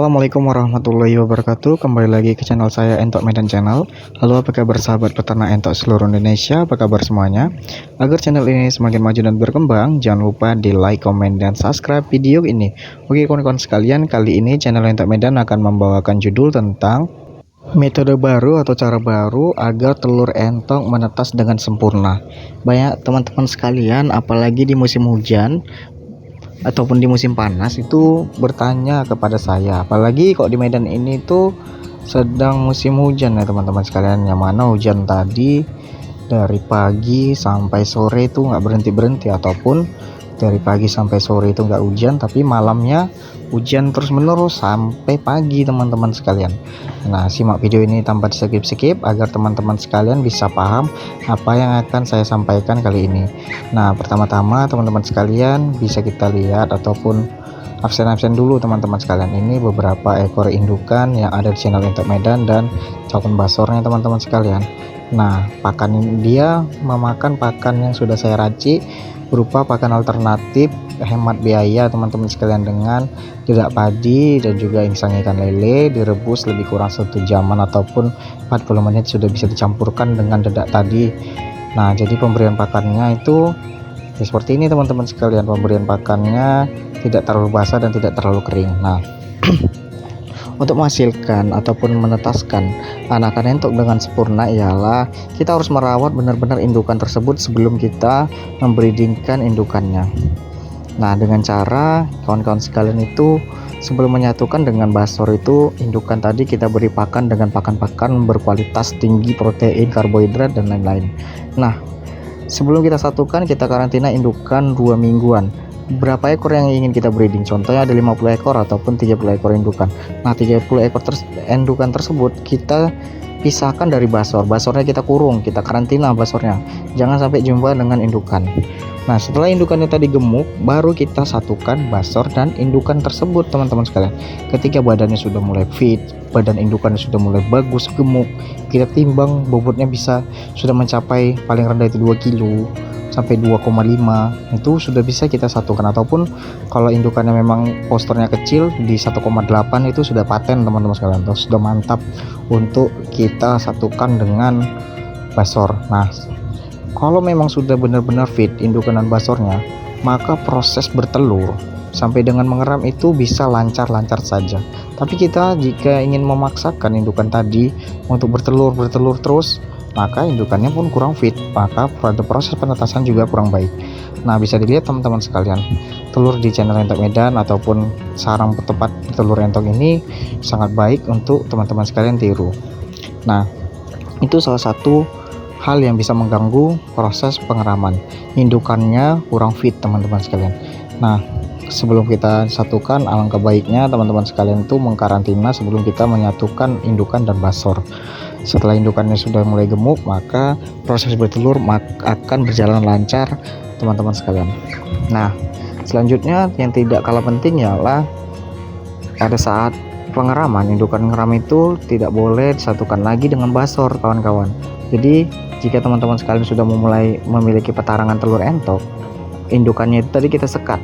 Assalamualaikum warahmatullahi wabarakatuh. Kembali lagi ke channel saya, Entok Medan Channel. Halo, apa kabar sahabat peternak entok seluruh Indonesia? Apa kabar semuanya? Agar channel ini semakin maju dan berkembang, jangan lupa di like, komen, dan subscribe video ini. Oke kawan-kawan sekalian, kali ini channel Entok Medan akan membawakan judul tentang metode baru atau cara baru agar telur entok menetas dengan sempurna. Banyak teman-teman sekalian, apalagi di musim hujan ataupun di musim panas itu bertanya kepada saya, apalagi kok di Medan ini tuh sedang musim hujan ya teman-teman sekalian, yang mana hujan tadi dari pagi sampai sore itu nggak berhenti-berhenti, ataupun dari pagi sampai sore itu nggak hujan tapi malamnya hujan terus menerus sampai pagi teman-teman sekalian. Nah, simak video ini tanpa di skip agar teman-teman sekalian bisa paham apa yang akan saya sampaikan kali ini. Nah, pertama-tama teman-teman sekalian bisa kita lihat ataupun absen dulu teman-teman sekalian, ini beberapa ekor indukan yang ada di channel Entok Medan dan calon basornya teman-teman sekalian. Nah, pakan dia memakan pakan yang sudah saya racik berupa pakan alternatif hemat biaya teman-teman sekalian, dengan dedak padi dan juga insang ikan lele direbus lebih kurang 1 jaman ataupun 40 menit sudah bisa dicampurkan dengan dedak tadi. Nah, jadi pemberian pakannya itu ya seperti ini teman-teman sekalian. Pemberian pakannya tidak terlalu basah dan tidak terlalu kering. Nah, untuk menghasilkan ataupun menetaskan anakan entok dengan sempurna ialah kita harus merawat benar-benar indukan tersebut sebelum kita membreedingkan indukannya. Nah, dengan cara kawan-kawan sekalian itu sebelum menyatukan dengan basor itu, indukan tadi kita beri pakan dengan pakan-pakan berkualitas tinggi protein, karbohidrat, dan lain-lain. Nah, sebelum kita satukan, kita karantina indukan 2 mingguan. Berapa ekor yang ingin kita breeding? Contohnya ada 50 ekor ataupun 30 ekor indukan. Nah, 30 ekor indukan tersebut kita pisahkan dari basor. Basornya kita kurung, kita karantina basornya. Jangan sampai jumpa dengan indukan. Nah, setelah indukannya tadi gemuk, baru kita satukan basor dan indukan tersebut teman-teman sekalian. Ketika badannya sudah mulai fit, badan indukannya sudah mulai bagus, gemuk, kita timbang bobotnya bisa sudah mencapai paling rendah itu 2 kilo sampai 2,5, itu sudah bisa kita satukan. Ataupun kalau indukannya memang posturnya kecil di 1,8 itu sudah paten teman-teman sekalian, atau sudah mantap untuk kita satukan dengan basor. Nah, kalau memang sudah benar-benar fit indukan dan basornya, maka proses bertelur sampai dengan mengeram itu bisa lancar-lancar saja. Tapi kita jika ingin memaksakan indukan tadi untuk bertelur terus, maka indukannya pun kurang fit, maka pada proses penetasan juga kurang baik. Nah, bisa dilihat teman-teman sekalian, telur di channel Entok Medan ataupun sarang tempat telur entok ini sangat baik untuk teman-teman sekalian tiru. Nah, itu salah satu hal yang bisa mengganggu proses pengeraman, indukannya kurang fit teman-teman sekalian. Nah, sebelum kita satukan, alangkah baiknya teman-teman sekalian itu mengkarantina sebelum kita menyatukan indukan dan basor. Setelah indukannya sudah mulai gemuk, maka proses bertelur akan berjalan lancar teman-teman sekalian. Nah, selanjutnya yang tidak kalah penting ialah pada saat pengeraman, indukan ngeram itu tidak boleh disatukan lagi dengan basor kawan-kawan. Jadi jika teman-teman sekalian sudah memulai memiliki petarangan telur entok, indukannya itu tadi kita sekat,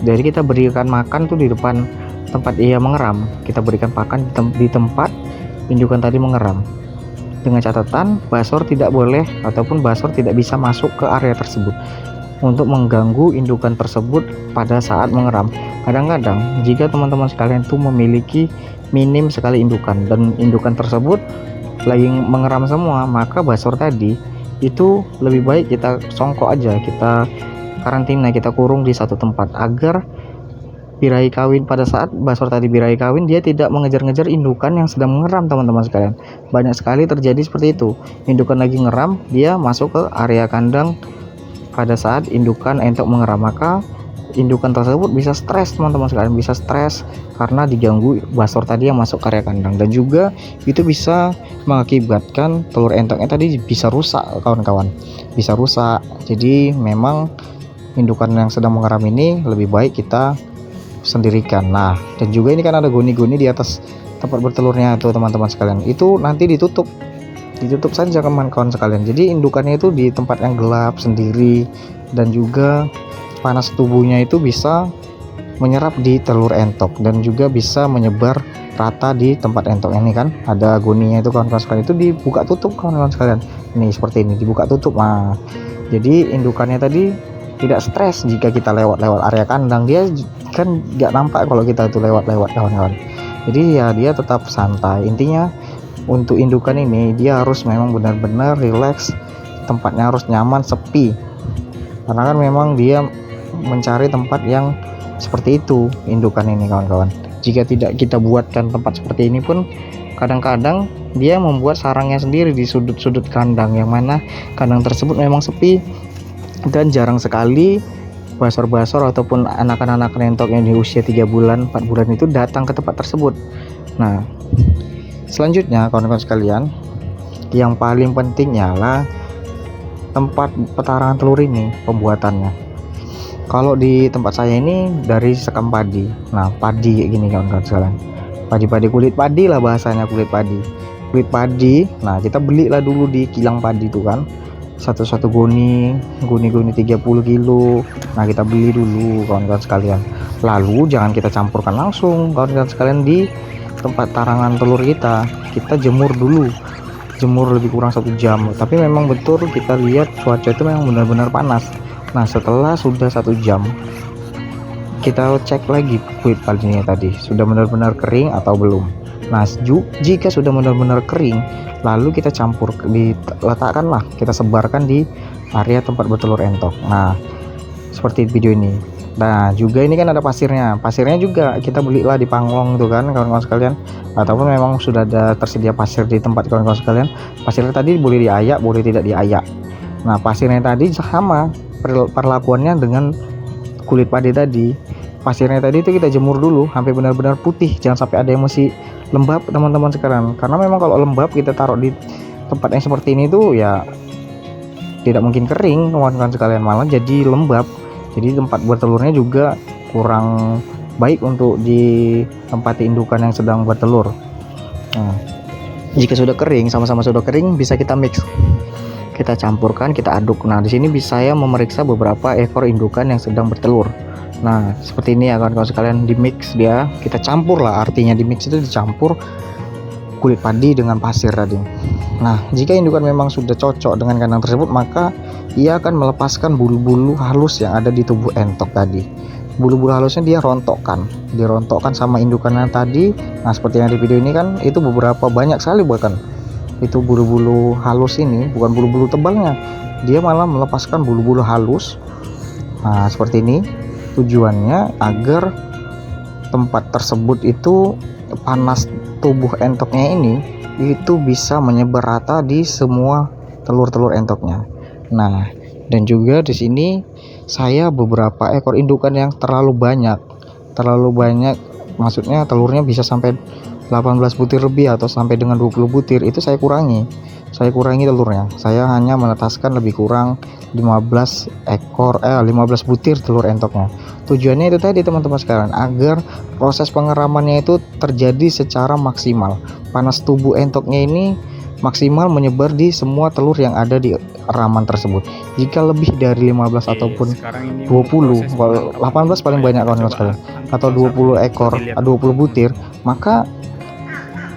jadi kita berikan makan tuh di depan tempat ia mengeram, kita berikan pakan di tempat indukan tadi mengeram, dengan catatan basor tidak boleh ataupun basor tidak bisa masuk ke area tersebut untuk mengganggu indukan tersebut pada saat mengeram. Kadang-kadang jika teman-teman sekalian tuh memiliki minim sekali indukan dan indukan tersebut lagi mengeram semua, maka basor tadi itu lebih baik kita songkok aja, kita karantina, kita kurung di satu tempat agar birahi kawin. Pada saat basor tadi birahi kawin, dia tidak mengejar-ngejar indukan yang sedang mengeram teman-teman sekalian. Banyak sekali terjadi seperti itu, indukan lagi ngeram, dia masuk ke area kandang pada saat indukan entok mengeram, maka indukan tersebut bisa stres teman-teman sekalian, bisa stres karena diganggu basor tadi yang masuk ke area kandang, dan juga itu bisa mengakibatkan telur entoknya tadi bisa rusak kawan-kawan, bisa rusak. Jadi memang indukan yang sedang mengeram ini lebih baik kita sendirikan. Nah, dan juga ini kan ada goni-goni di atas tempat bertelurnya tuh teman-teman sekalian, itu nanti ditutup saja kawan-kawan sekalian. Jadi indukannya itu di tempat yang gelap sendiri, dan juga panas tubuhnya itu bisa menyerap di telur entok dan juga bisa menyebar rata di tempat entok ini kan. Ada goninya itu kawan-kawan sekalian, itu dibuka tutup kawan-kawan sekalian. Ini seperti ini dibuka tutup. Nah, jadi indukannya tadi tidak stres jika kita lewat-lewat area kandang. Dia kan nggak nampak kalau kita itu lewat-lewat kawan-kawan. Jadi ya dia tetap santai. Intinya untuk indukan ini dia harus memang benar-benar rileks, tempatnya harus nyaman, sepi, karena kan memang dia mencari tempat yang seperti itu indukan ini kawan-kawan. Jika tidak kita buatkan tempat seperti ini pun, kadang-kadang dia membuat sarangnya sendiri di sudut-sudut kandang, yang mana kandang tersebut memang sepi dan jarang sekali basor-basor ataupun anak-anak nentok yang di usia 3 bulan 4 bulan itu datang ke tempat tersebut. Nah, selanjutnya kawan-kawan sekalian, yang paling penting ialah tempat petarangan telur ini pembuatannya. Kalau di tempat saya ini dari sekam padi. Nah, padi kayak gini kawan-kawan sekalian. Padi-padi, kulit padi lah bahasanya, kulit padi. Kulit padi. Nah, kita belilah dulu di kilang padi itu kan. Satu-satu goni 30 kilo. Nah, kita beli dulu kawan-kawan sekalian. Lalu jangan kita campurkan langsung kawan-kawan sekalian di tempat tarangan telur kita. Kita jemur dulu. Jemur lebih kurang 1 jam. Tapi memang betul kita lihat cuaca itu memang benar-benar panas. Nah, setelah sudah 1 jam kita cek lagi kulit padinya tadi sudah benar-benar kering atau belum. Nah, jika sudah benar-benar kering, lalu kita campur, diletakkanlah, kita sebarkan di area tempat bertelur entok. Nah, seperti video ini. Nah, juga ini kan ada pasirnya. Pasirnya juga kita belilah di Panglong tuh kan kawan-kawan sekalian, ataupun memang sudah ada tersedia pasir di tempat kawan-kawan sekalian. Pasirnya tadi boleh diayak, boleh tidak diayak. Nah, pasirnya tadi sama perlakuannya dengan kulit padi tadi. Pasirnya tadi itu kita jemur dulu sampai benar-benar putih, jangan sampai ada yang masih lembab teman-teman sekarang, karena memang kalau lembab kita taruh di tempat yang seperti ini tuh ya tidak mungkin kering kawan-kawan sekalian, malah jadi lembab. Jadi tempat bertelurnya juga kurang baik untuk ditempati indukan yang sedang bertelur. Nah, jika sudah kering, sama-sama sudah kering, bisa kita mix, kita campurkan, kita aduk. Nah, di sini bisa saya memeriksa beberapa ekor indukan yang sedang bertelur. Nah, seperti ini ya kawan-kawan sekalian, di mix dia, kita campur lah, artinya di mix itu dicampur kulit padi dengan pasir tadi. Nah, jika indukan memang sudah cocok dengan kandang tersebut, maka ia akan melepaskan bulu-bulu halus yang ada di tubuh entok tadi. Bulu-bulu halusnya dia rontokkan, dirontokkan sama indukannya tadi. Nah, seperti yang di video ini kan, itu beberapa banyak sekali bahkan. Itu bulu-bulu halus ini, bukan bulu-bulu tebalnya, dia malah melepaskan bulu-bulu halus. Nah, seperti ini. Tujuannya agar tempat tersebut itu, panas tubuh entoknya ini itu bisa menyebar rata di semua telur-telur entoknya. Nah, dan juga di sini saya beberapa ekor indukan yang terlalu banyak, maksudnya telurnya bisa sampai 18 butir lebih atau sampai dengan 20 butir, itu saya kurangi telurnya. Saya hanya menetaskan lebih kurang 15 butir telur entoknya. Tujuannya itu tadi teman-teman sekalian, agar proses pengeramannya itu terjadi secara maksimal. Panas tubuh entoknya ini maksimal menyebar di semua telur yang ada di raman tersebut. Jika lebih dari 15 ataupun 20, 18 paling banyak kawan-kawan sekalian, atau 20 ekor, 20 butir, maka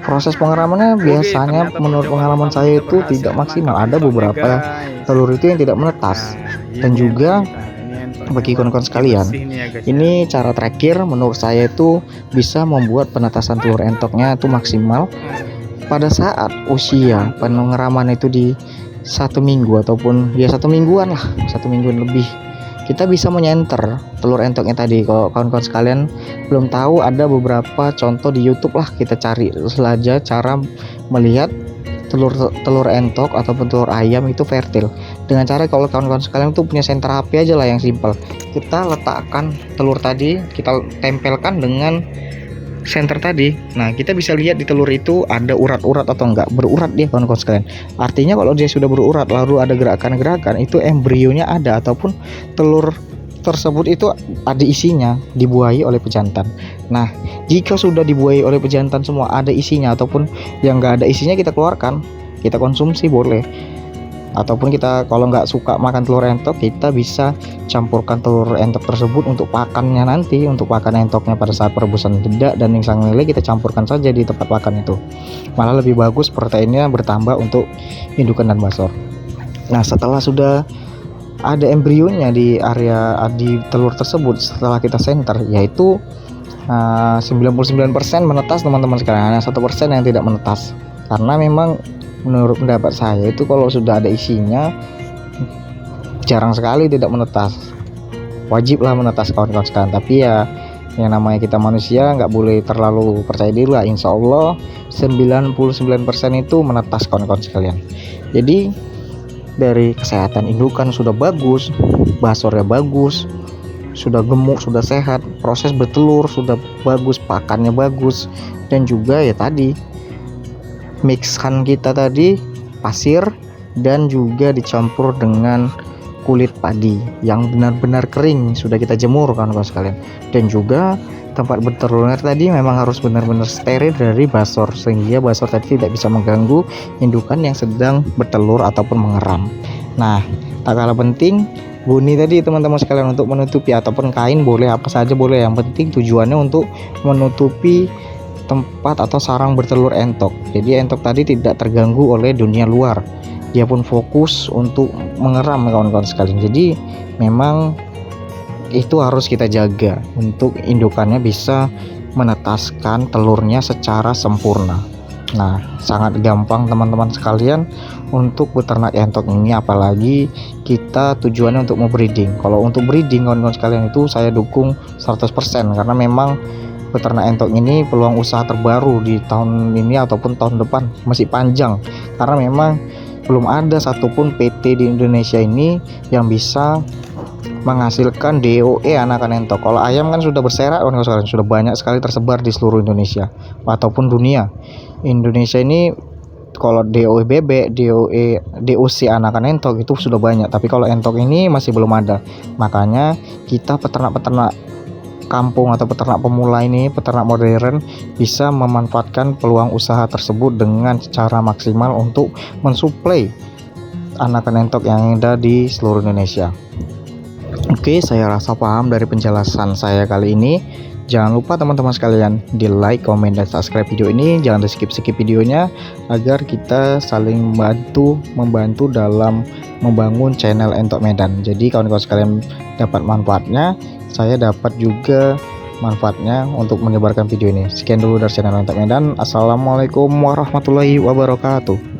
proses pengeramannya biasanya menurut pengalaman saya itu tidak maksimal. Ada beberapa telur itu yang tidak menetas. Dan juga bagi kawan-kawan sekalian, ini cara terakhir menurut saya itu bisa membuat penetasan telur entoknya itu maksimal pada saat usia pengeraman itu di 1 minggu ataupun ya 1 mingguan lah, 1 mingguan lebih. Kita bisa menyenter telur entoknya tadi. Kalau kawan-kawan sekalian belum tahu, ada beberapa contoh di YouTube lah, kita cari saja cara melihat telur entok ataupun telur ayam itu fertil. Dengan cara, kalau kawan-kawan sekalian itu punya senter HP aja lah yang simpel. Kita letakkan telur tadi, kita tempelkan dengan senter tadi. Nah, kita bisa lihat di telur itu ada urat-urat atau enggak. Berurat dia kawan-kawan sekalian. Artinya kalau dia sudah berurat lalu ada gerakan-gerakan, itu embrionya ada, ataupun telur tersebut itu ada isinya, dibuahi oleh pejantan. Nah, jika sudah dibuahi oleh pejantan semua, ada isinya ataupun yang enggak ada isinya, kita keluarkan, kita konsumsi boleh. Ataupun kita kalau nggak suka makan telur entok, kita bisa campurkan telur entok tersebut untuk pakannya nanti, untuk pakan entoknya pada saat perebusan dedak dan insang lele kita campurkan saja di tempat pakan itu. Malah lebih bagus, proteinnya bertambah untuk indukan dan basor. Nah, setelah sudah ada embrionya di area di telur tersebut, setelah kita senter, yaitu 99% menetas teman-teman sekalian, hanya 1% yang tidak menetas. Karena memang menurut pendapat saya itu kalau sudah ada isinya jarang sekali tidak menetas, wajiblah menetas kawan-kawan sekalian. Tapi ya yang namanya kita manusia nggak boleh terlalu percaya diri lah. Insya Allah 99% itu menetas kawan-kawan sekalian. Jadi dari kesehatan indukan sudah bagus, basornya bagus, sudah gemuk, sudah sehat, proses bertelur sudah bagus, pakannya bagus, dan juga ya tadi mixkan kita tadi pasir dan juga dicampur dengan kulit padi yang benar-benar kering, sudah kita jemur kawan-kawan sekalian. Dan juga tempat bertelurnya tadi memang harus benar-benar steril dari basor, sehingga basor tadi tidak bisa mengganggu indukan yang sedang bertelur ataupun mengeram. Nah, tak kalah penting guni tadi teman-teman sekalian, untuk menutupi ataupun kain boleh, apa saja boleh, yang penting tujuannya untuk menutupi tempat atau sarang bertelur entok. Jadi entok tadi tidak terganggu oleh dunia luar, dia pun fokus untuk mengeram kawan-kawan sekalian. Jadi memang itu harus kita jaga untuk indukannya bisa menetaskan telurnya secara sempurna. Nah, sangat gampang teman-teman sekalian untuk beternak entok ini, apalagi kita tujuannya untuk mau breeding. Kalau untuk breeding kawan-kawan sekalian itu saya dukung 100%, karena memang peternak entok ini peluang usaha terbaru di tahun ini ataupun tahun depan masih panjang, karena memang belum ada satupun PT di Indonesia ini yang bisa menghasilkan DOE anakan entok. Kalau ayam kan sudah berserak kawan-kawan sekalian, sudah banyak sekali tersebar di seluruh Indonesia ataupun dunia. Indonesia ini kalau DOE bebek, DOC anakan entok itu sudah banyak, tapi kalau entok ini masih belum ada. Makanya kita peternak-peternak kampung atau peternak pemula ini, peternak modern, bisa memanfaatkan peluang usaha tersebut dengan cara maksimal untuk mensuplai anakan entok yang ada di seluruh Indonesia. Oke, saya rasa paham dari penjelasan saya kali ini. Jangan lupa teman-teman sekalian di like, komen, dan subscribe video ini. Jangan di skip videonya agar kita saling membantu dalam membangun channel Entok Medan. Jadi kawan-kawan sekalian dapat manfaatnya, saya dapat juga manfaatnya untuk menyebarkan video ini. Sekian dulu dari channel Entok Medan. Assalamualaikum warahmatullahi wabarakatuh.